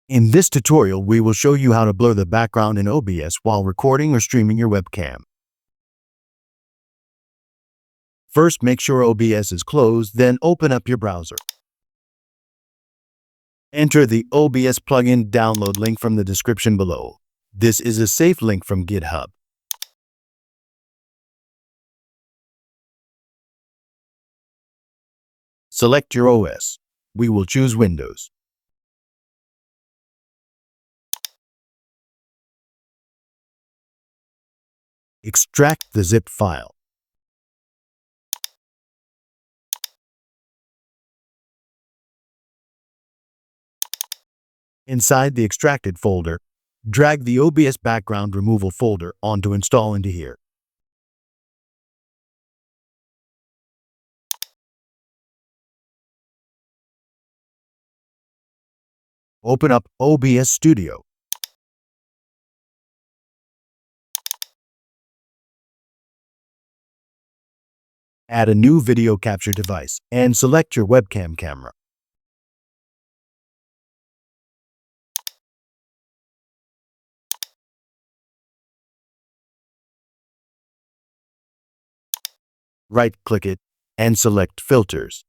In this tutorial, we will show you how to blur the background in OBS while recording or streaming your webcam. First, make sure OBS is closed, then open up your browser. Enter the OBS Plugin download link from the description below. This is a safe link from GitHub. Select your OS. We will choose Windows. Extract the zip file. Inside the extracted folder, drag the OBS background removal folder on to install into here. Open up OBS Studio. Add a new video capture device and select your webcam camera. Right-click it and select Filters.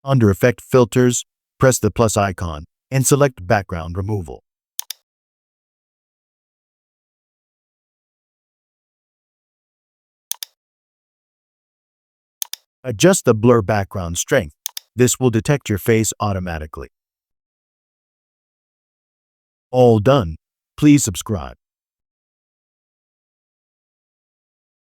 Under Effect Filters, press the plus icon and select Background Removal. Adjust the blur background strength. This will detect your face automatically. All done. Please subscribe.